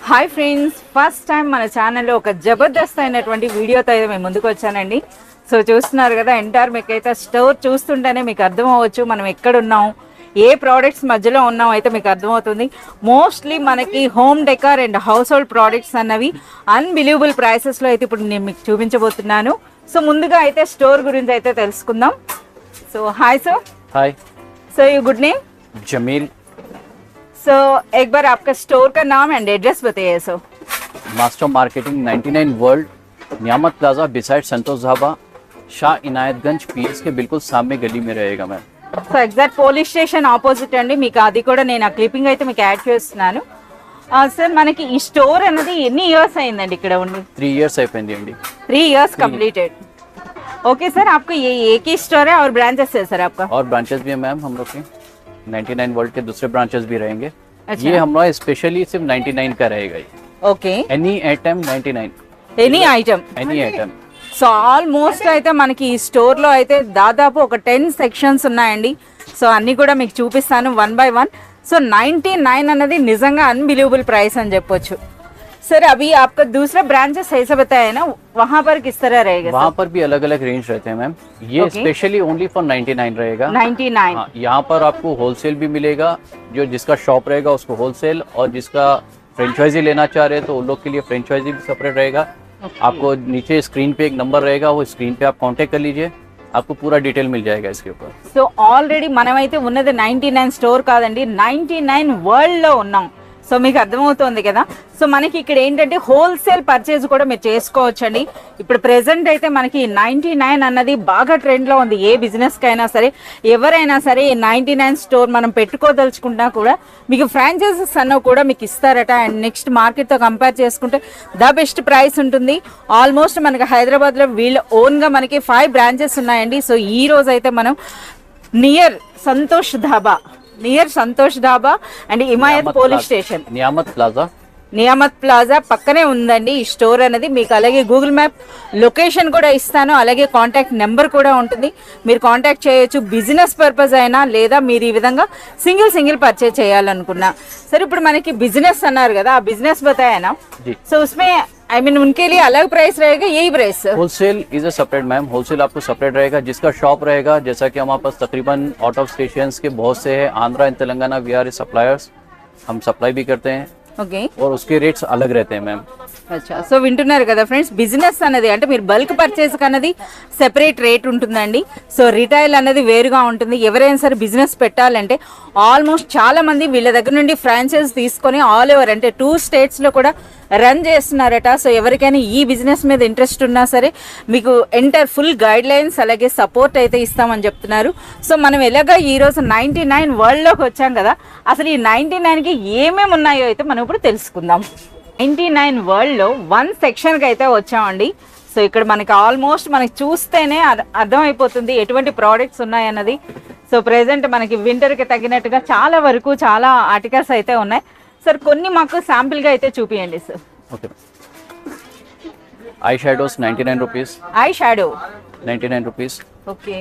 Hi friends, first time మన ఛానల్లో ఒక జబర్దస్త్ అయినటువంటి వీడియోతో అయితే మేము ముందుకు వచ్చానండి. సో చూస్తున్నారు కదా, ఎంటైర్ మీకు అయితే స్టోర్ చూస్తుంటేనే మీకు అర్థం అవ్వచ్చు మనం ఎక్కడున్నాం, ఏ ప్రోడక్ట్స్ మధ్యలో ఉన్నాం అయితే మీకు అర్థమవుతుంది. మోస్ట్లీ మనకి home decor and house hold products అన్నవి అన్బిలీవబుల్ ప్రైసెస్లో అయితే ఇప్పుడు నేను మీకు చూపించబోతున్నాను. సో ముందుగా అయితే స్టోర్ గురించి అయితే తెలుసుకుందాం. So hi sir. Hi. So you good name? Jameel. So एक बार आपका स्टोर का नाम एंड एड्रेस बताइए sir. Master marketing 99 world, Niyamat plaza beside Santosh dhaba, Shah Inayatganj PS के बिल्कुल सामने गली में रहेगा ma'am. So exact police station opposite అండి. మీకు అది కూడా నేను ఆ క్లిప్పింగ్ అయితే మీకు యాడ్ చేస్తున్నాను. సార్ మనకి ఈ స్టోర్ అనేది ఎన్ని ఇయర్స్ అయిందండి ఇక్కడ ఉండి? 3 years అయిపోయింది అండి. 3 years कंप्लीटेड. ओके सर, आपको ये एक ही स्टोर है और ब्रांचेस है सर आपका? और ब्रांचेस भी है मैम हम लोग के. 99 वर्ल्ड के दूसरे ब्रांचेस भी रहेंगे. अच्छा. ये हमारा स्पेशली सिर्फ 99 का रहेगा. Okay, any item 99. Any item. Any item. So almost అయితే మనకి ఈ స్టోర్లో అయితే దాదాపు ఒక 10 సెక్షన్స్ ఉన్నాయండి. సో అన్నీ కూడా మీకు చూపిస్తాను వన్ బై వన్. సో 99 అన్నది నిజంగా అన్బిలీవబుల్ ప్రైస్ అని చెప్పొచ్చు. सर अभी आपका दूसरा ब्रांचेस ऐसा बताया ना, वहाँ पर किस तरह रहेगा? वहाँ पर भी अलग अलग रेंज रहते हैं मैम. ये Okay. स्पेशली ओनली फॉर 99 रहेगा. 99. हाँ, यहाँ पर आपको होलसेल भी मिलेगा. जो जिसका शॉप रहेगा उसको होलसेल, और जिसका फ्रेंचाइजी लेना चाह रहे हैं तो उन लोग के लिए फ्रेंचाइजी भी सेपरेट रहेगा. Okay. आपको नीचे स्क्रीन पे एक नंबर रहेगा, वो स्क्रीन पे आप कांटेक्ट कर लीजिए, आपको पूरा डिटेल मिल जाएगा इसके ऊपर. సో ఆల్రెడీ మనమైతే ఉన్నది 99 స్టోర్ కాదండి, 99 వరల్డ్ లో ఉన్నాం. సో మీకు అర్థమవుతుంది కదా. సో మనకి ఇక్కడ ఏంటంటే హోల్సేల్ పర్చేజ్ కూడా మీరు చేసుకోవచ్చండి. ఇప్పుడు ప్రెసెంట్ అయితే మనకి 99 అన్నది బాగా ట్రెండ్లో ఉంది. ఏ బిజినెస్కి అయినా సరే, ఎవరైనా సరే 99 స్టోర్ మనం పెట్టుకోదలుచుకున్నా కూడా మీకు ఫ్రాంచైజెస్ అన్నవి కూడా మీకు ఇస్తారట. అండ్ నెక్స్ట్ మార్కెట్తో కంపేర్ చేసుకుంటే ద బెస్ట్ ప్రైస్ ఉంటుంది. ఆల్మోస్ట్ మనకి హైదరాబాద్లో వీళ్ళ ఓన్గా మనకి 5 బ్రాంచెస్ ఉన్నాయండి. సో ఈ రోజు అయితే మనం near Santosh dhaba and Himayat police station, Niyamat plaza పక్కనే ఉందండి ఈ స్టోర్ అనేది. మీకు అలాగే గూగుల్ మ్యాప్ లొకేషన్ కూడా ఇస్తాను, అలాగే కాంటాక్ట్ నెంబర్ కూడా ఉంటుంది. మీరు కాంటాక్ట్ చేయొచ్చు బిజినెస్ పర్పస్ అయినా, లేదా మీరు ఈ విధంగా సింగిల్ పర్చేజ్ చేయాలనుకున్నా. సరే, ఇప్పుడు మనకి బిజినెస్ అన్నారు కదా, ఆ బిజినెస్ బతాయనా? సో उसमें आई मीन उनके लिए अलग प्राइस रहेगा, यही price? Wholesale is a separate ma'am. Wholesale आपको सेपरेट रहेगा. जिसका शॉप रहेगा, जैसा कि हमारे पास तकरीबन आउट ऑफ स्टेशन के बहुत से हैं, Andhra and Telangana we are suppliers, हम सप्लाई भी करते हैं. ఓకే, और उसके रेट्स अलग रहते हैं मैम. అచ్చా. సో వింటున్నారు కదా ఫ్రెండ్స్, బిజినెస్ అనేది అంటే మీరు బల్క్ పర్చేస్ అన్నది సెపరేట్ రేట్ ఉంటుందండి. సో రిటైల్ అనేది వేరుగా ఉంటుంది. ఎవరైనా సరే బిజినెస్ పెట్టాలంటే ఆల్మోస్ట్ చాలా మంది వీళ్ళ దగ్గర నుండి ఫ్రాంచైజ్ తీసుకొని ఆల్ ఓవర్ అంటే 2 స్టేట్స్లో కూడా రన్ చేస్తున్నారట. సో ఎవరికైనా ఈ బిజినెస్ మీద ఇంట్రెస్ట్ ఉన్నా సరే మీకు ఎంటైర్ ఫుల్ గైడ్ లైన్స్ అలాగే సపోర్ట్ అయితే ఇస్తామని చెప్తున్నారు. సో మనం ఎలాగా ఈరోజు 99 వరల్డ్లోకి వచ్చాం కదా, అసలు ఈ 99కి ఏమేమి ఉన్నాయో అయితే మనం ఇప్పుడు తెలుసుకుందాం. 99 వరల్డ్లో 1 సెక్షన్కి అయితే వచ్చామండి. సో ఇక్కడ మనకి ఆల్మోస్ట్ మనకి చూస్తేనే అర్థమైపోతుంది ఎటువంటి ప్రోడక్ట్స్ ఉన్నాయన్నది. సో ప్రెసెంట్ మనకి వింటర్కి తగినట్టుగా చాలా వరకు చాలా ఆర్టికల్స్ అయితే ఉన్నాయి. సార్ కొన్ని మాకు శాంపిల్గా అయితే చూపియండి sir. Okay, eye shadows 99 rupees. Eye shadow 99 rupees. Okay,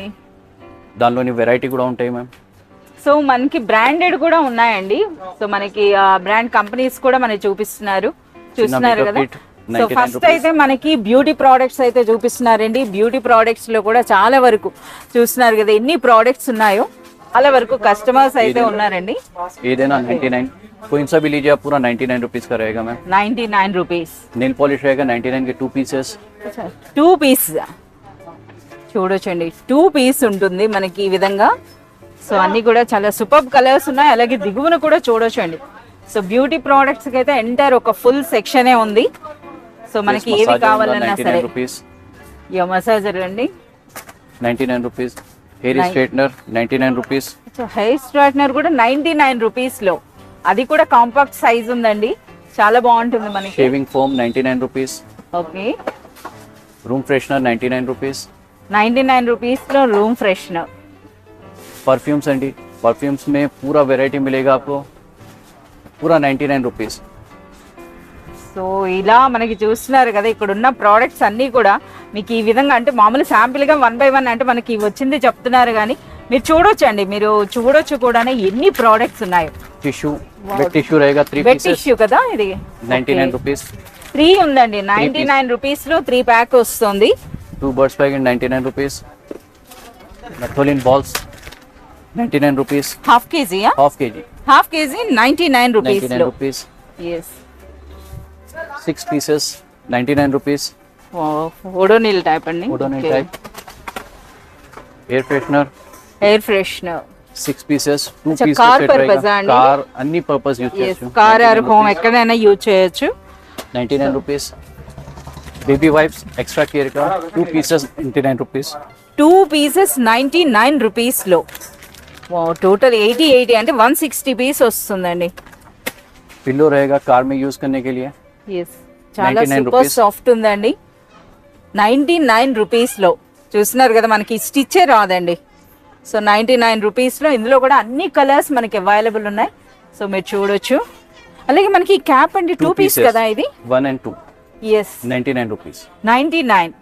దానిలోని వెరైటీ కూడా ఉంటాయి మ్యామ్. సో మనకి బ్రాండెడ్ కూడా ఉన్నాయండి. సో మనకి బ్రాండ్ కంపెనీస్ కూడా మనకి చూస్తున్నారు కదా. సో ఫస్ట్ అయితే మనకి బ్యూటీ ప్రోడక్ట్స్ అయితే చూపిస్తున్నారండి. బ్యూటీ ప్రోడక్ట్స్ లో కూడా చాలా వరకు చూస్తున్నారు కదా ఎన్ని ప్రోడక్ట్స్ ఉన్నాయో, చాలా వరకు కస్టమర్స్ అయితే ఉన్నారండి. ఏదైనా 99, कोई सा भी लीजिए आप, पूरा 99 रुपीस का रहेगा मैम. 99 రూపీస్. नेल पॉलिश रहेगा 99 के 2 पीसेस. 2 పీస్ చూడొచ్చండి, 2 పీస్ ఉంటుంది మనకి ఈ విధంగా. సో అన్ని కూడా చాలా సూపర్ కలర్స్ ఉన్నాయి. అలాగే దిగువన కూడా చూడొచ్చండి. సో బ్యూటీ ప్రోడక్ట్స్ కి అయితే ఎంటైర్ ఒక ఫుల్ సెక్షనే ఉంది. సో మనకి ఏవి కావాలన్నా సరే. యా, మసాజర్ అండి 99 rupees. Hair straightener 99 rupees. Hair straightener కూడా 99 రూపీస్ లో, అది కూడా కాంపాక్ట్ సైజ్ ఉందండి, చాలా బాగుంటుంది మనకి. Shaving foam 99 rupees. Okay, room freshener 99 rupees. 99 rupees లో రూమ్ ఫ్రెషనర్. परफ्यूम्स अंडी, परफ्यूम्स में पूरा वेराइटी मिलेगा आपको, पूरा 99 रुपीस. సో ఇలా మనకి చూస్తున్నారు కదా, ఇక్కడ ఉన్న ప్రోడక్ట్స్ అన్నీ కూడా మీకు ఈ విధంగా అంటే మామూలు శాంపిల్గా 1 by 1 అంటే మనకి వచ్చింది చెప్తున్నారు, కానీ మీరు చూడొచ్చు అండి, మీరు చూడొచ్చు కూడా ఎన్ని ప్రోడక్ట్స్ ఉన్నాయో. टिश्यू वेट टिश्यू रहेगा 3 వెట్ पीसेस టిష్యూ కదా ఇది 99 रुपीस 3 ఉందండి 99 రూపీస్ లో 3 ప్యాక్ వస్తుంది 2 birds packet 99 rupees naphthalene balls 99 rupees half కేజీయా half KG half KG 99 rupees 99 లో rupees yes 6 pieces 99 rupees Odonil type అండి Odonil type air freshener air freshener 6 pieces 2 अच्छा, पीस कार का सेट purpose रहेगा అండి? कार अन्नी पर्पस यूज ఎస్ చేయొచ్చు car or home ఎక్కడైనా యూజ్ చేయొచ్చు 99 rupees baby wipes extra care का 2 पीसेस 99 रुपीस 2 పీసెస్ 99 రూపీస్ లో టోటల్ 80 అంటే 160 పీస్ వస్తుందండి पिल्लो रहेगा कार में यूज करने के लिए ఎస్ చాలా 99 సూపర్ rupees. సాఫ్ట్ ఉందండి 99 రూపీస్ లో చూస్తున్నారు కదా మనకి స్టిచ్చే రాదండి సో 99 రూపీస్ లో ఇందులో కూడా అన్ని కలర్స్ మనకి అవైలబుల్ ఉన్నాయి సో మీరు చూడొచ్చు అలాగే మనకి క్యాప్ అండి 2 పీస్ కదా ఇది 1 and 2 ఎస్ 99 रुपीस 99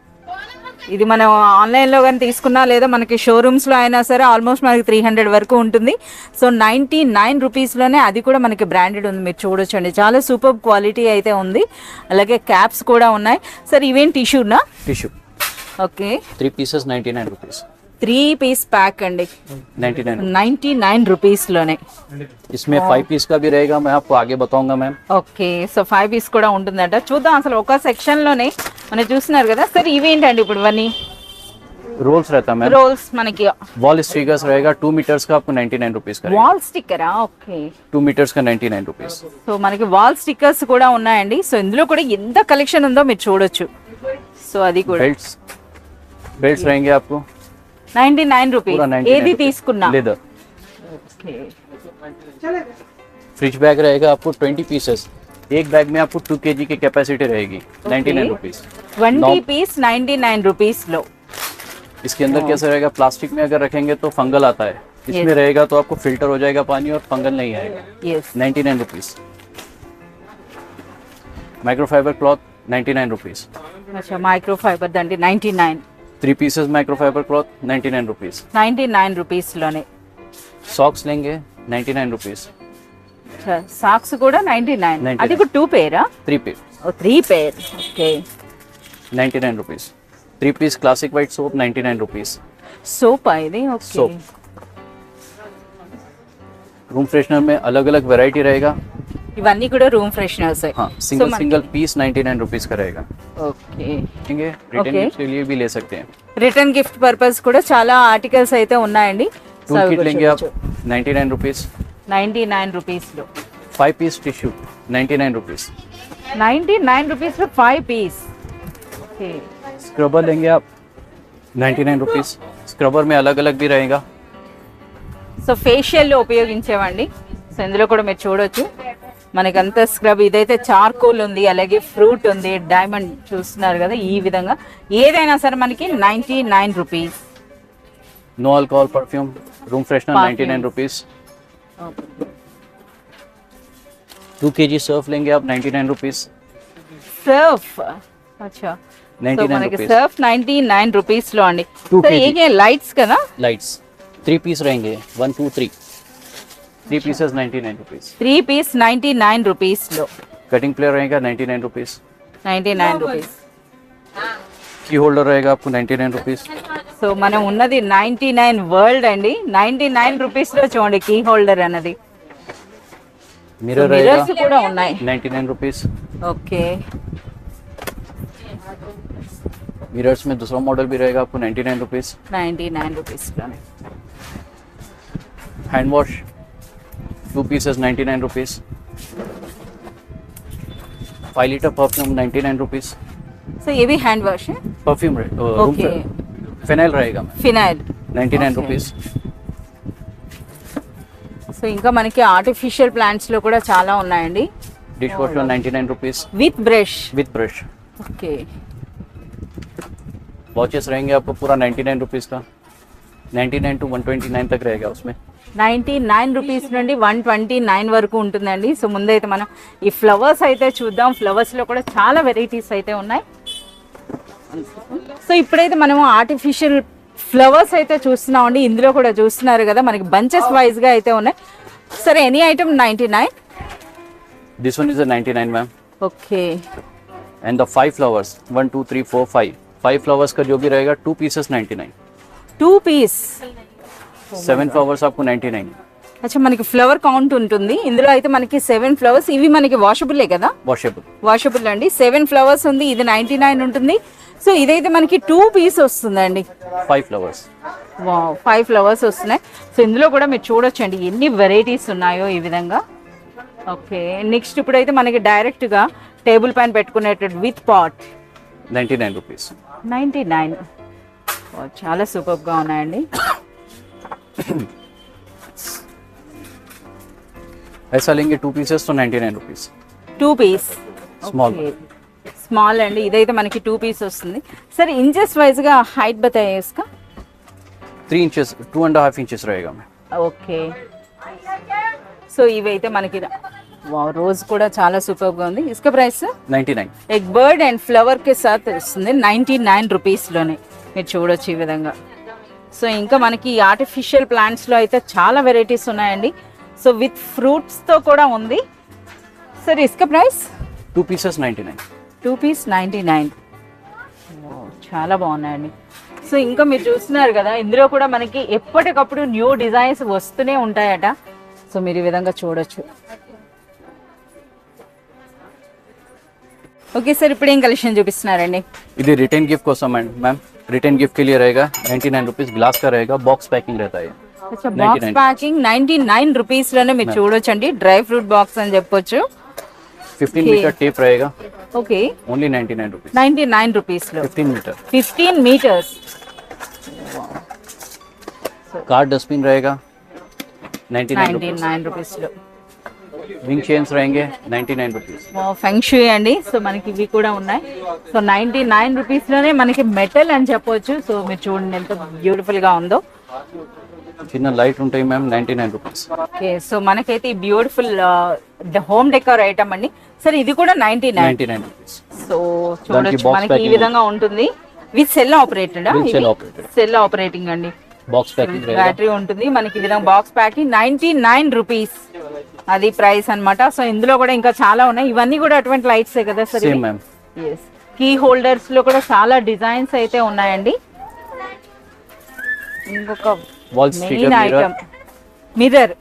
ఇది మనం ఆన్లైన్లో కానీ తీసుకున్నా లేదా మనకి షోరూమ్స్లో అయినా సరే ఆల్మోస్ట్ మనకి 300 వరకు ఉంటుంది సో 99 రూపీస్లోనే అది కూడా మనకి బ్రాండెడ్ ఉంది మీరు చూడొచ్చండి చాలా సూపర్ క్వాలిటీ అయితే ఉంది అలాగే క్యాప్స్ కూడా ఉన్నాయి సార్ ఇవేం టిష్యూనా tissue okay 3 pieces 99 rupees 3 piece pack అండి 99 99 రూపీస్లోనే इसमें 5 पीस का भी रहेगा मैं आपको आगे बताऊंगा मैम ఓకే సో 5 పీస్ కూడా ఉంటుందంట చూద్దాం అసలు ఒక సెక్షన్లోనే మనం చూస్తున్నారు కదా సార్ ఇవేంటండి ఇప్పుడు ఇవన్నీ रोल्स रहता मैम రోల్స్ మనకి वॉल स्टिकर्स रहेगा 2 मीटर्स का आपको 99 रुपीस का వాల్ స్టిక్కరా ఓకే 2 मीटर्स का 99 रुपीस సో మనకి వాల్ స్టిక్కర్స్ కూడా ఉన్నాయండి సో ఇందులో కూడా ఎంత కలెక్షన్ ఉందో మీరు చూడొచ్చు సో అది కూడా बेल्ट्स रहेंगे आपको 99 రూపీస్ पूरा 99 ఏది తీసుకున్నా लेदर ఓకే फ्रिज बैग रहेगा आपको 20 पीसेस एक बैग में आपको 2 kg की कैपेसिटी रहेगी 99 रुपीस 20 పీస్ 99 రూపీస్ లో इसके अंदर कैसा रहेगा प्लास्टिक में अगर रखेंगे तो फंगल आता है इसमें रहेगा तो आपको फिल्टर हो जाएगा पानी और फंगल नहीं आएगा yes 99 rupees microfibre cloth 99 rupees అచ్చా మైక్రో ఫైబర్ దండి 99 3 pieces microfibre cloth 99 rupees 99 rupees లోనే सॉक्स लेंगे 99 रुपीस సాక్స్ కూడా 99 అది కూడా 2 పేరా 3 पीस ఓ 3 pair okay 99 rupees 3 piece classic white soap 99 rupees soap ఇది ఓకే सोप रूम फ्रेशनर में अलग अलग वैरायटी रहेगा ఇవన్నీ కూడా రూమ్ ఫ్రెషనర్స్ हाँ सिंगल सिंगल पीस 99 रुपीस का रहेगा ఓకే रिटर्न Okay. गिफ्ट के लिए भी ले सकते हैं రిటర్న్ గిఫ్ట్ పర్పస్ కూడా చాలా ఆర్టికల్స్ అయితే ఉన్నాయండి సో टूल అవి किट కూడా लेंगे आप చూడొచ్చు. 99 रुपीस 99 రూపీస్ లో 5 पीस टिश्यू 99 रुपीस 99 రూపీస్ లో 5 పీస్ ఓకే स्क्रबर लेंगे आप 99 रुपीस स्क्रबर में अलग अलग भी रहेगा సో ఫేషియల్లో ఉపయోగించేవండి సో ఇందులో కూడా మీరు చూడొచ్చు మనకంతా స్క్రబ్ ఇదైతే చార్కోల్ ఉంది అలాగే ఫ్రూట్ ఉంది డైమండ్ చూస్తున్నారు కదా ఈ విధంగా ఏదైనా సరే మనకి 99 rupees no alcohol perfume room freshener Perfume. 99 rupees 2 kg Surf लेंगे आप 99 रुपीस సర్ఫ్ అచ్చా సో 99 మనకి रुपीस సర్ఫ్ 99 రూపీస్ లో అండి 2 సో kg. ఏ లైట్స్ కదా लाइट्स 3 पीस रहेंगे 1 2 3 3 पीसेस 99 रुपीस 3 పీస్ 99 రూపీస్ లో कटिंग प्लेयर रहेगा 99 रुपीस 99 రూపీస్ की होल्डर रहेगा आपको 99 रुपीस సో మనం ఉన్నది 99 వరల్డ్ అండి 99 రూపీస్ లో చూడండి కీ హోల్డర్ అన్నది मिरर మిర్రర్స్ रहेगा కూడా ఉన్నాయి 99 रुपीस ఓకే मिरर्स में दूसरा मॉडल भी रहेगा आपको 99 रुपीस 99 రూపీస్ లోనే hand wash 2 pieces 99 rupees 5 litre perfume 99 rupees so ఇవి hand wash perfume okay phenyl रहेगा ఫినాయిల్ 99 Okay. रुपीस సో ఇంకా మనకి ఆర్టిఫిషియల్ ప్లాంట్స్ లో కూడా చాలా ఉన్నాయండి dish washer 99 rupees with brush with brush okay watches रहेंगे आपको पूरा 99 रुपीस का 99 to 129 तक रहेगा उसमें 99 రూపీస్ నుండి 129 వరకు ఉంటుందండి సో ముందైతే మనం ఈ ఫ్లవర్స్ అయితే చూద్దాం ఫ్లవర్స్ లో కూడా చాలా వెరైటీస్ అయితే ఉన్నాయి సో ఇప్పుడైతే మనం ఆర్టిఫిషియల్ ఫ్లవర్స్ అయితే చూస్తున్నామండి ఇందులో కూడా చూస్తున్నారు కదా మనకి బంచెస్ వైజ్ గా అయితే ఉన్నాయి sir any item 99. This one is a 99 ma'am. Okay and the 5 flowers 1 2 3 4 5 flowers का जो भी रहेगा 2 पीसेस 99. 2 పీస్. 7 ఫ్లవర్స్ आपको 99. అచ్చా మనకి ఫ్లవర్ కౌంట్ ఉంటుంది ఇందులో అయితే మనకి 7 ఫ్లవర్స్ ఇవి మనకి వాషబుల్లే కదా वॉशेबल. వాషబుల్ అండి 7 ఫ్లవర్స్ ఉంది ఇది 99 ఉంటుంది సో ఇదైతే మనకి 2 పీస్ వస్తుందండి 5 ఫ్లవర్స్. వావ్ 5 ఫ్లవర్స్ వస్తున్నాయి సో ఇందులో కూడా మీరు చూడొచ్చండి ఎన్ని వెరైటీస్ ఉన్నాయో ఈ విధంగా ఓకే నెక్స్ట్ ఇప్పుడైతే మనకి డైరెక్ట్ గా టేబుల్ పైన పెట్టుకునేటట్టు విత్ పాట్ 99 రూపీస్. 99 చాలా సూపర్ గా ఉన్నాయండి ऐसा लेंगे 2 पीसेस तो 99 रुपीस. 2 piece Small. స్మాల్ అండి ఇదైతే మనకి 2 పీస్ వస్తుంది సరే ఇంచెస్ వైజ్ గా హైట్ बताइए इसका 3 इंचेस 2.5 इंचेस रहेगा मैम. ఓకే సో ఇవైతే మనకి వావ్ రోజ్ కూడా చాలా సూపర్ గా ఉంది ఇస్కా price 99. Egg bird and flower కి సాత్ వస్తుంది 99 రూపీస్ లోనే మీరు చూడొచ్చు ఈ విధంగా సో ఇంకా మనకి ఆర్టిఫిషియల్ ప్లాంట్స్ లో అయితే చాలా వెరైటీస్ ఉన్నాయండి సో విత్ ఫ్రూట్స్ తో కూడా ఉంది sir Iska price 2 pieces 99. 2 piece 99 చాలా బాగున్నాయండి సో ఇంకా మీరు చూస్తున్నారు కదా ఇందులో కూడా మనకి ఎప్పటికప్పుడు న్యూ డిజైన్స్ వస్తూనే ఉంటాయట సో మీరు ఈ విధంగా చూడొచ్చు ఓకే సార్ ఇప్పుడు ఏం కలెక్షన్ చూపిస్తున్నారండి इधर रिटर्न गिफ्ट को समान मैम. रिटर्न गिफ्ट के लिए रहेगा 99 रुपीस. ग्लास का रहेगा. बॉक्स पैकिंग रहता है. బాక్స్ ప్యాకింగ్ 99 రూపీస్ లోనే మీరు చూడొచ్చండి డ్రై ఫ్రూట్ బాక్స్ అని చెప్పొచ్చు 15 मीटर टेप रहेगा. Okay only 99 rupees. 99 రూపీస్ లో 15 मीटर. 15 మీటర్స్ कार डस्टबिन रहेगा 99 रुपीस. 99 రూపీస్ లో विंग चेन्स रहेंगे 99 रुपीस. ఫెంగ్ షూయ్ అండి సో మనకి ఇవి కూడా ఉన్నాయి సో 99 రూపీస్ లోనే మనకి మెటల్ అని చెప్పొచ్చు సో మీరు చూడండి ఎంత బ్యూటిఫుల్ గా ఉందో చిన్న లైట్ ఉంటాయి మ్యామ్ 99 రూపీస్. ఓకే సో మనకైతే ఈ బ్యూటిఫుల్ హోమ్ డెకోర్ ఐటమ్ అండి సరే ఇది కూడా 99 రూపీస్. సో చూడొచ్చు మనకి ఈ విధంగా ఉంటుంది with cell operated cell operated. Cell operating అండి బాక్స్ ప్యాకింగ్ रहेगा. బ్యాటరీ ఉంటుంది మనకి ఈ విధంగా బాక్స్ ప్యాకింగ్ 99 రూపీస్ అది ప్రైస్ అన్నమాట సో ఇందులో కూడా ఇంకా చాలా ఉన్నాయి ఇవన్నీ కూడా అటువంటి లైట్స్ కదా sir same ma'am. yes key holders లో కూడా చాలా డిజైన్స్ అయితే ఉన్నాయండి ఇంకొక wall sticker item mirror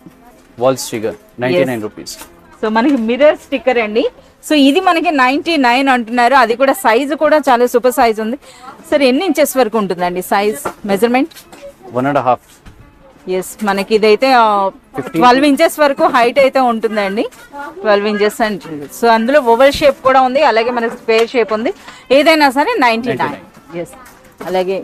wall sticker 99 rupees. So మనకి మిర్రర్ స్టిక్కర్ అండి సో ఇది మనకి 99 అంటున్నారు అది కూడా సైజ్ కూడా చాలా సూపర్ సైజ్ ఉంది సార్ ఎన్ని ఇంచెస్ వరకు ఉంటుందండి సైజ్ మెజర్మెంట్ 1.5. ఎస్ మనకి ఇదైతే 12 ఇంచెస్ వరకు హైట్ అయితే ఉంటుందండి 12 ఇంచెస్ అంటే సో అందులో ఓవల్ షేప్ కూడా ఉంది అలాగే మనకి స్క్వేర్ షేప్ ఉంది ఏదైనా సరే 99 ఎస్ అలాగే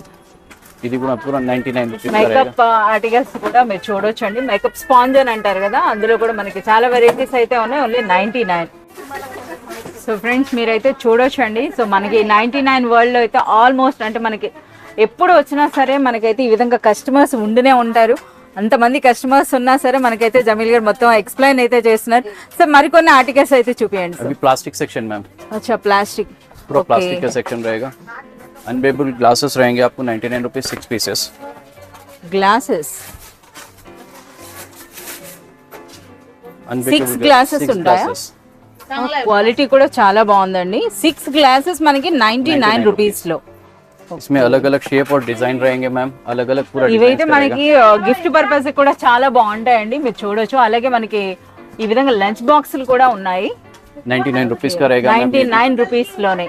ఇది కూడా పూరా 99 రూపీస్ మేకప్ ఆర్టికల్స్ కూడా మీరు చూడొచ్చు అండి మేకప్ స్పాంజ్ అని అంటారు కదా అందులో కూడా మనకి చాలా వెరైటీస్ అయితే ఉన్నాయి ఓన్లీ 99 సో ఫ్రెండ్స్ మీరైతే చూడొచ్చు అండి సో మనకి 99 వరల్డ్ లో అయితే ఆల్మోస్ట్ అంటే మనకి ఎప్పుడు వచ్చినా సరే మనకైతే ఈ విధంగా కస్టమర్స్ ఉంటూనే ఉంటారు అంతమంది కస్టమర్స్ ఉన్నా సరే మనకైతే జమీల్ గారు మొత్తం ఎక్స్ప్లెయిన్ అయితే చేస్తున్నారు సో మరికొన్ని ఆర్టికల్స్ అయితే చూపియండి अभी प्लास्टिक सेक्शन मैम. అచ్చా ప్లాస్టిక్ पूरा प्लास्टिक का सेक्शन रहेगा. अनब्रेकेबल ग्लासेस रहेंगे आपको 99 rupees 6 pieces. Glasses unbreakable 6 glasses ఉంటాయా క్వాలిటీ కూడా చాలా బాగుందండి 6 గ్లాసెస్ మనకి 99 రూపీస్ లో इसमें अलग अलग शेप और डिजाइन रहेंगे मैम. अलग अलग पूरा ఇవైతే మనకి గిఫ్ట్ పర్పస్ కూడా చాలా బాగుంటాయండి మీరు చూడొచ్చు అలాగే మనకి ఈ విధంగా లంచ్ బాక్సులు కూడా ఉన్నాయి 99 रुपीस का रहेगा मैम. 99 రూపీస్ లోనే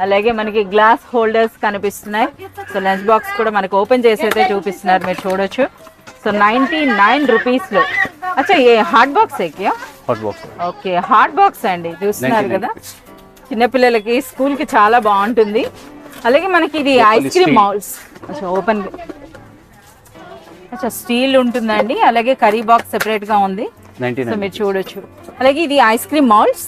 అలాగే మనకి గ్లాస్ హోల్డర్స్ కనిపిస్తున్నాయి సో లంచ్ బాక్స్ కూడా మనకి ఓపెన్ చేసి అయితే చూపిస్తున్నారు మీరు చూడొచ్చు సో 99 రూపీస్ లో అచ్చా ఏ హాట్ బాక్స్ ఎక్కియా hot box okay hot box అండి చూస్తున్నారు 99 కదా rupees. చిన్నపిల్లలకి స్కూల్ కి చాలా బాగుంటుంది అలాగే మనకి ఇది ఐస్ క్రీమ్ మౌల్స్ ఓపెన్ అచ్చా స్టీల్ ఉంటుందండి అలాగే కర్రీ బాక్స్ సెపరేట్ గా ఉంది సో 99 మీరు చూడొచ్చు అలాగే ఇది ice cream moulds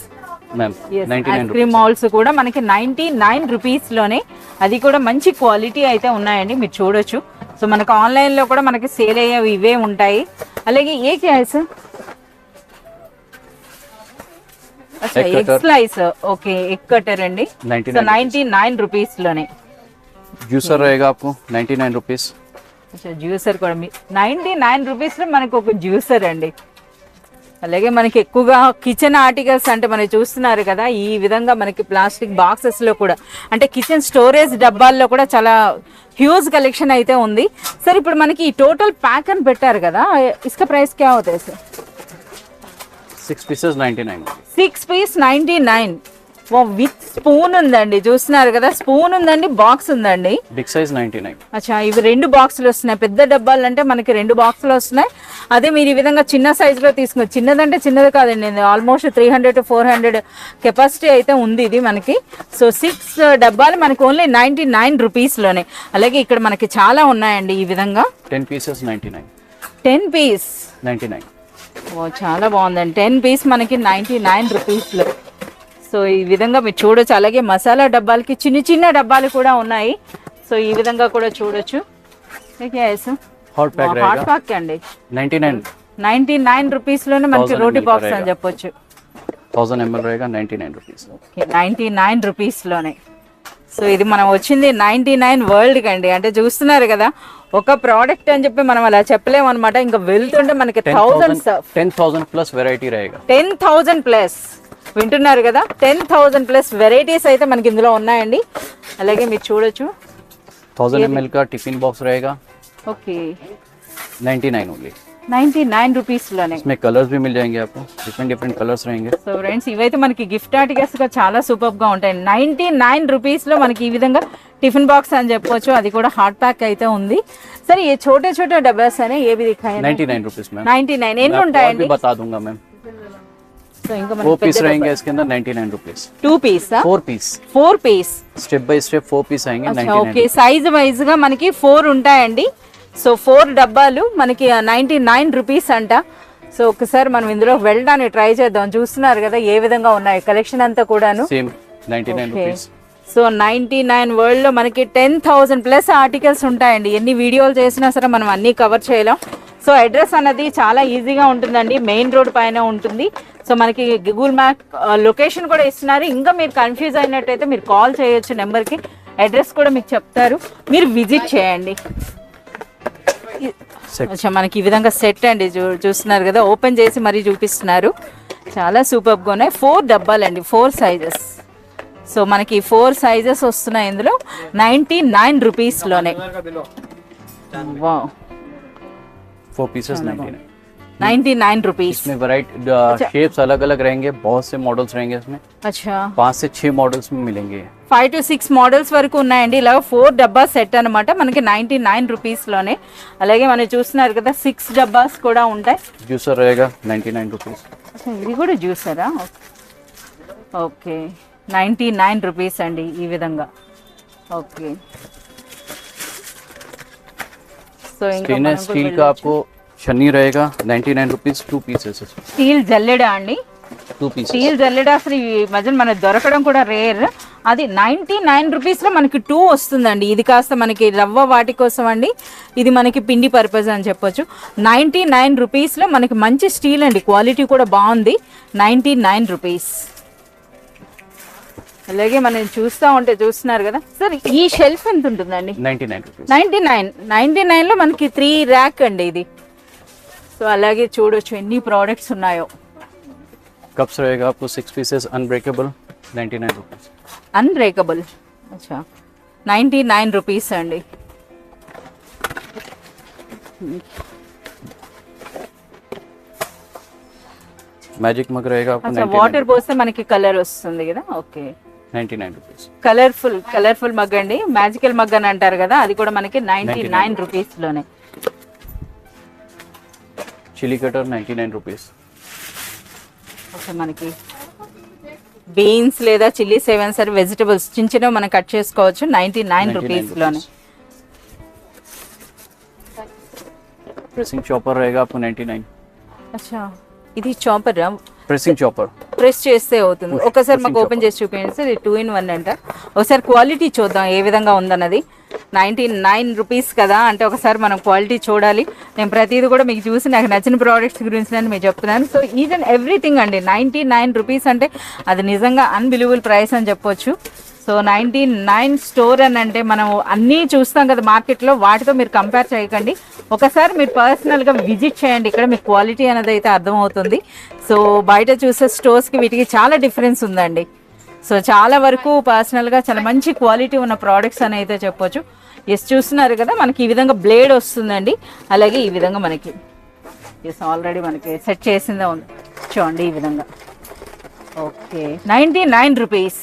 ma'am. Ice 99 cream moulds కూడా మనకి 99 రూపీస్ లోనే అది కూడా మంచి క్వాలిటీ అయితే ఉన్నాయండి మీరు చూడొచ్చు సో మనకి ఆన్లైన్ లో కూడా మనకి సేల్ అయ్యేవి ఇవే ఉంటాయి అలాగే ఏ క్యాస్ egg slice okay egg cutter అండి 99 సో 99 రూపీస్ లోనే जूसर रहेगा आपको 99 रुपीस. జ్యూసర్ కూడా 99 రూపీస్ లో మనకు ఒక జ్యూసర్ అండి అలాగే మనకి ఎక్కువగా కిచెన్ ఆర్టికల్స్ అంటే మనం చూస్తున్నారు కదా, ఈ విధంగా మనకి ప్లాస్టిక్ బాక్సెస్ లో కూడా అంటే కిచెన్ స్టోరేజ్ డబ్బాల్లో కూడా చాలా హ్యూజ్ కలెక్షన్ అయితే ఉంది సార్. ఇప్పుడు మనకి ఈ టోటల్ ప్యాక్ అని పెట్టారు కదా, ఇసుక ప్రైస్ క్యా అవుతాయి sir? 6 pieces 99. 6 piece 99. With spoon ఉందండి, చూస్తున్నారు కదా, స్పూన్ ఉందండి, బాక్స్ ఉందండి. Big size 99. అచ్చా, ఇవి 2 బాక్సులు వస్తున్నాయి. పెద్ద డబ్బాలు అంటే మనకి 2 బాక్సులు వస్తున్నాయి. అదే మీరు ఈ విధంగా చిన్న సైజులో తీసుకున్నారు, చిన్నదంటే చిన్నది కాదండి, ఆల్మోస్ట్ 300 to 400 కెపాసిటీ అయితే ఉంది ఇది మనకి. సో 6 డబ్బాలు మనకి ఓన్లీ 99 రూపీస్లోనే. అలాగే ఇక్కడ మనకి చాలా ఉన్నాయండి ఈ విధంగా. 10 pieces 99. 10 పీస్ 99. ఓ చాలా బాగుందండి. 10 పీస్ మనకి 99 రూపీస్లో. సో ఈ విధంగా మీరు చూడొచ్చు. అలాగే మసాలా డబ్బాలకి చిన్న చిన్న డబ్బాలు కూడా ఉన్నాయి. సో ఈ విధంగా కూడా చూడొచ్చు. హాట్ ప్యాక్ హాట్ ప్యాక్ అండి 99 రూపీస్లోనే మనకి రోటీ బాక్స్ అని చెప్పొచ్చు. 1000 ml रहेगा 99 rupees. 99 రూపీస్లోనే. సో ఇది మనం వచ్చింది 99 వరల్డ్ కండి. అంటే చూస్తున్నారు కదా, ఒక ప్రోడక్ట్ అని చెప్పి మనం అలా చెప్పలేము అనమాట. ఇంకా వెళ్తుంటే మనకి 10,000 plus variety रहेगा. 10,000 ప్లస్, వింటున్నారు కదా, 10,000 ప్లస్ వెరైటీస్ అయితే మనకి ఇందులో ఉన్నాయండి. అలాగే మీరు చూడొచ్చు 1000 ml का टिफिन बॉक्स रहेगा. Okay 99 only. 99 రూపీస్లోనే. इसमें कलर्स भी मिल जाएंगे आपको, डिफरेंट कलर्स रहेंगे. సో ఫ్రెండ్స్, ఇవైతే మనకి గిఫ్ట్ ఆర్టికల్స్ గా చాలా సూపర్ గా ఉంటాయి. 99 రూపీస్లో మనకి ఈ విధంగా టిఫిన్ బాక్స్ అని చెప్పొచ్చు, అది కూడా హాట్ ప్యాక్ అయితే ఉంది. సరే, ఏ छोटे छोटे डब्बास है ये भी दिखाएं. 99 रुपीस मैम. 99 ఎన్ని ఉంటాయండి? बता दूंगा मैम. సో ఇంకా 4 पीस रहेंगे इसके अंदर 99 rupees. 2 piece 4 piece step by step 4 piece आएंगे 99. ఓకే, సైజ్ వైజ్ గా మనకి 4 ఉంటాయండి. సో 4 డబ్బాలు మనకి 99 రూపీస్ అంట. సో ఒకసారి మనం ఇందులో వెళ్ళడానికి ట్రై చేద్దాం. చూస్తున్నారు కదా ఏ విధంగా ఉన్నాయి కలెక్షన్ అంతా కూడాను. Same 99 rupees. సో 99 వరల్డ్ లో మనకి 10,000 ప్లస్ ఆర్టికల్స్ ఉంటాయండి. ఎన్ని వీడియోలు చేసినా సరే మనం అన్ని కవర్ చేయలేం. సో అడ్రస్ అన్నది చాలా ఈజీగా ఉంటుందండి, మెయిన్ రోడ్ పైన ఉంటుంది. సో మనకి గూగుల్ మ్యాప్ లొకేషన్ కూడా ఇస్తున్నారు. ఇంకా మీరు కన్ఫ్యూజ్ అయినట్టయితే మీరు కాల్ చేయొచ్చు నెంబర్కి, అడ్రస్ కూడా మీకు చెప్తారు, మీరు విజిట్ చేయండి. మనకి ఈ విధంగా సెట్ అండి, చూస్తున్నారు కదా, ఓపెన్ చేసి మరీ చూపిస్తున్నారు. చాలా సూపర్గా ఉన్నాయి. 4 డబ్బాలండి, 4 సైజెస్. సో మనకి 4 సైజెస్ వస్తున్నాయి ఇందులో 99 రూపీస్లోనే. Wow, 4 pieces 99. 99 रुपीस. इसमें वैरायटी शेप्स अलग अलग रहेंगे, बहुत से मॉडल्स रहेंगे इसमें. अच्छा, 5 से 6 मॉडल्स में मिलेंगे. 5 to 6 మోడల్స్ వరకు ఉన్నాయండి. ఇలా 4 డబ్బా సెట్ అనమాట మనకి 99 రూపీస్లోనే. అలాగే మనం చూస్తున్నారు కదా 6 డబ్బాస్ కూడా ఉంటాయి. జ్యూసర్ रहेगा 99 रुपीस. ఇది కూడా జ్యూసరా? ఓకే 99 రూపీస్ అండి ఈ విధంగా. ఓకే, సో ఇంకా स्टील का आपको छन्नी रहेगा 99 रुपीस. 2 पीसेस. స్టీల్ జల్లెడ అండి, 2 पीसेस. స్టీల్ జల్లెడ అసలు ఈ మధ్యన మనకు దొరకడం కూడా రేర్. అది 99 రూపీస్లో మనకి 2 వస్తుందండి. ఇది కాస్త మనకి రవ్వ వాటి కోసం అండి, ఇది మనకి పిండి పర్పస్ అని చెప్పొచ్చు. 99 రూపీస్లో మనకి మంచి స్టీల్ అండి, క్వాలిటీ కూడా బాగుంది. 99 రూపీస్. అలాగే మనం చూస్తూ ఉంటే చూస్తున్నారు కదా సార్, ఈ షెల్ఫ్ ఎంత ఉంటుందండి? 99 रुपीस. 99లో మనకి 3 ర్యాక్ అండి ఇది. సో అలాగే చూడొచ్చు ఎన్ని ప్రోడక్ట్స్ ఉన్నాయో. कप्स रहेगा आपको 6 पीसेस अनब्रेकेबल 99 रुपीस. అన్బ్రేకబుల్. అచ్చా, 99 రూపీస్ అండి. मैजिक मग रहेगा आपको 99 వాటర్ పోస్తే మనకి కలర్ వస్తుంది కదా. Okay 99 rupees. కలర్ఫుల్ మగ్ అండి, మ్యాజికల్ మగ్ అని అంటారు కదా, అది కూడా మనకి 99 రూపీస్లోనే. Chilli cutter 99 rupees. ఓకే, మనకి బీన్స్ లేదా చిల్లీ సేవన్ సరే వెజిటబుల్స్ చిన్న చిన్నవి మనం కట్ చేసుకోవచ్చు 99 రూపీస్లోనే. प्रेसिंग चॉपर रहेगा आपको 99. అచ్చా, ఇది చాపర్ प्रेसिंग चॉपर ప్రెస్ చేస్తే అవుతుంది. ఒకసారి మాకు ఓపెన్ చేసి చూపించండి సార్. ఇది 2 in 1 అంట. ఒకసారి క్వాలిటీ చూద్దాం ఏ విధంగా ఉందన్నది. 99 రూపీస్ కదా, అంటే ఒకసారి మనం క్వాలిటీ చూడాలి. నేను ప్రతిదీ కూడా మీకు చూసి నాకు నచ్చిన ప్రోడక్ట్స్ గురించి నేను మీకు చెప్తున్నాను. సో ఈచ్ అండ్ ఎవ్రీథింగ్ అండి 99 రూపీస్ అంటే అది నిజంగా అన్బిలీవబుల్ ప్రైస్ అని చెప్పొచ్చు. సో 99 స్టోర్ అని అంటే మనం అన్నీ చూస్తాం కదా మార్కెట్లో, వాటితో మీరు కంపేర్ చేయకండి. ఒకసారి మీరు పర్సనల్గా విజిట్ చేయండి, ఇక్కడ మీకు క్వాలిటీ అనేది అయితే అర్థమవుతుంది. సో బయట చూసే స్టోర్స్కి వీటికి చాలా డిఫరెన్స్ ఉందండి. సో చాలా వరకు పర్సనల్గా చాలా మంచి క్వాలిటీ ఉన్న ప్రోడక్ట్స్ అని అయితే చెప్పొచ్చు. ఎస్ చూస్తున్నారు కదా మనకి ఈ విధంగా బ్లేడ్ వస్తుందండి, అలాగే ఈ విధంగా మనకి ఎస్ ఆల్రెడీ మనకి సెట్ చేసిందే ఉంది చూడండి ఈ విధంగా. ఓకే 99 రూపీస్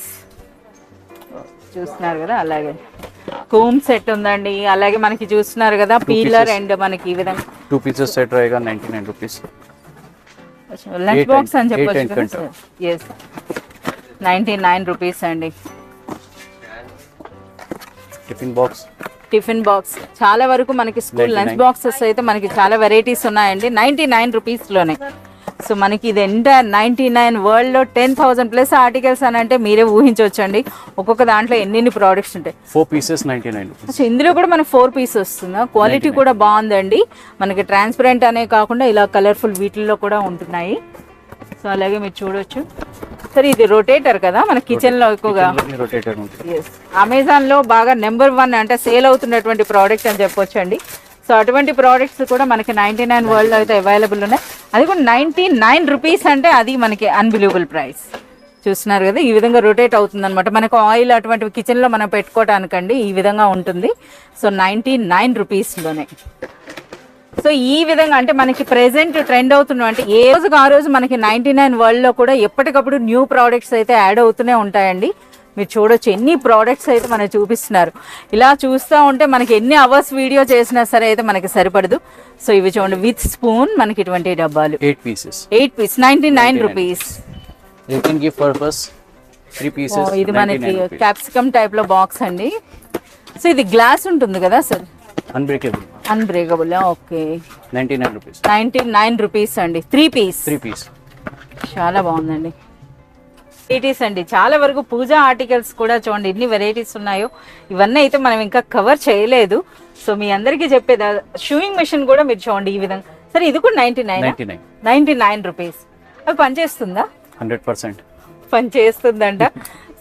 చూస్తున్నారు కదా. అలాగే కోమ్ సెట్ ఉందండి, అలాగే మనకి చూస్తున్నారు కదా పీలర్ అండ్ మనకి ఈ విధంగా 2 pieces सेट रहेगा 99 रुपीस. లంచ్ బాక్స్ అని చెప్పొచ్చు కదా. ఎస్ 99 రూపీస్ అండి. టిఫిన్ బాక్స్ చాలా వరకు మనకి స్కూల్ లంచ్ బాక్సెస్ అయితే మనకి చాలా వెరైటీస్ ఉన్నాయండి 99 రూపీస్లోనే. సో మనకి ఇది ఎంత 99 వరల్డ్లో 10,000 ప్లస్ ఆర్టికల్స్ అని అంటే మీరే ఊహించవచ్చండి. ఒక్కొక్క దాంట్లో ఎన్ని ప్రోడక్ట్స్ ఉంటాయి. 4 pieces 99 rupees. సో ఇందులో కూడా మనకి 4 పీస్ వస్తుందా, క్వాలిటీ కూడా బాగుందండి. మనకి ట్రాన్స్పరెంట్ అనే కాకుండా ఇలా కలర్ఫుల్ వీటిల్లో కూడా ఉంటున్నాయి. సో అలాగే మీరు చూడొచ్చు. సరే ఇది రొటేటర్ కదా మన కిచెన్లో ఎక్కువగా. అమెజాన్లో బాగా నెంబర్ 1 అంటే సేల్ అవుతున్నటువంటి ప్రోడక్ట్ అని చెప్పొచ్చు అండి. సో అటువంటి ప్రోడక్ట్స్ కూడా మనకి 99 వరల్డ్లో అయితే అవైలబుల్ ఉన్నాయి. అది కూడా 99 రూపీస్ అంటే అది మనకి అన్బిలీవబుల్ ప్రైస్. చూస్తున్నారు కదా ఈ విధంగా రొటేట్ అవుతుంది అనమాట. మనకు ఆయిల్ అటువంటివి కిచెన్లో మనం పెట్టుకోవటానికండి ఈ విధంగా ఉంటుంది. సో 99 రూపీస్లోనే. సో ఈ విధంగా అంటే మనకి ప్రెసెంట్ ట్రెండ్ అవుతున్నాం అంటే ఏ రోజుకి ఆ రోజు మనకి 99 వరల్డ్లో కూడా ఎప్పటికప్పుడు న్యూ ప్రోడక్ట్స్ అయితే యాడ్ అవుతూనే ఉంటాయండి. మీరు చూడొచ్చు ఎన్ని ప్రోడక్ట్స్ అయితే మనకు చూపిస్తున్నారు. ఇలా చూస్తూ ఉంటే మనకి ఎన్ని అవర్స్ వీడియో చేసినా సరే అయితే మనకి సరిపడదు. సో ఇవి చూడండి విత్ స్పూన్ మనకి ఇటువంటి డబ్బాలు 8 pieces 99 రూపీస్. ఇది మనకి క్యాప్సికమ్ టైప్ లో బాక్స్ అండి. సో ఇది గ్లాస్ ఉంటుంది కదా సార్, అన్బ్రేకబుల్. ఓకే 99 రూపీస్ అండి. 3 పీస్ చాలా బాగుందండి. వెరైటీస్ అండి చాలా వరకు పూజా ఆర్టికల్స్ కూడా చూడండి ఎన్ని వెరైటీస్ ఉన్నాయో. ఇవన్నీ అయితే మనం ఇంకా కవర్ చేయలేదు. సో మీ అందరికీ చెప్పేది షూయింగ్ మెషిన్ కూడా మీరు చూడండి ఈ విధంగా. సరే ఇది కూడా 99 రూపీస్. అవి పనిచేస్తుందా? 100% పనిచేస్తుందంట.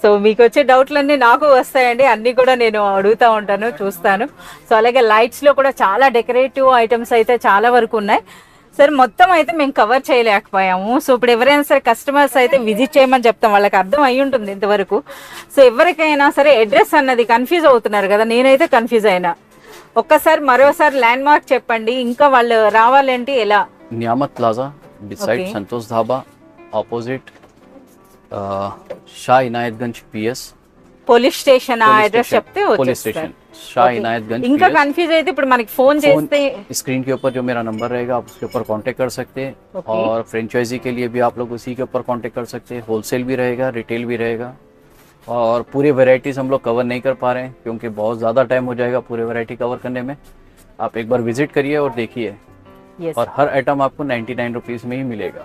సో మీకు వచ్చే డౌట్లన్నీ నాకు వస్తాయండి, అన్నీ కూడా నేను అడుగుతూ ఉంటాను, చూస్తాను. సో అలాగే లైట్స్లో కూడా చాలా డెకరేటివ్ ఐటమ్స్ అయితే చాలా వరకు ఉన్నాయి. సరే మొత్తం అయితే మేము కవర్ చేయలేకపోయాము. సో ఇప్పుడు ఎవరైనా సరే కస్టమర్స్ అయితే విజిట్ చేయమని చెప్తాం, వాళ్ళకి అర్థం అయి ఉంటుంది ఇంతవరకు. సో ఎవరికైనా సరే అడ్రస్ అన్నది కన్ఫ్యూజ్ అవుతున్నారు కదా, నేనైతే కన్ఫ్యూజ్ అయినా. ఒక్కసారి మరోసారి ల్యాండ్ మార్క్ చెప్పండి, ఇంకా వాళ్ళు రావాలంటే ఎలా? Niyamat plaza beside Santosh dhaba opposite Shah Inayatganj PS police station address చెప్తే వచ్చేస్తారు. शाह इनायतगंज ఇంకా కన్ఫ్యూజ్ అయితే ఇప్పుడు మనకి ఫోన్ చేస్తే स्क्रीन के ऊपर जो मेरा नंबर रहेगा आप उसके ऊपर कांटेक्ट कर सकते हैं. और फ्रेंचाइजी के लिए भी आप लोग उसी के ऊपर कांटेक्ट कर सकते हैं. होलसेल भी रहेगा, रिटेल भी रहेगा. और पूरी वैरायटीज हम लोग कवर नहीं कर पा रहे हैं क्योंकि बहुत ज़्यादा टाइम हो जाएगा पूरे वैरायटी कवर करने में. आप एक बार विजिट करिए और देखिए. और हर आइटम आपको 99 रुपीज़ में ही मिलेगा.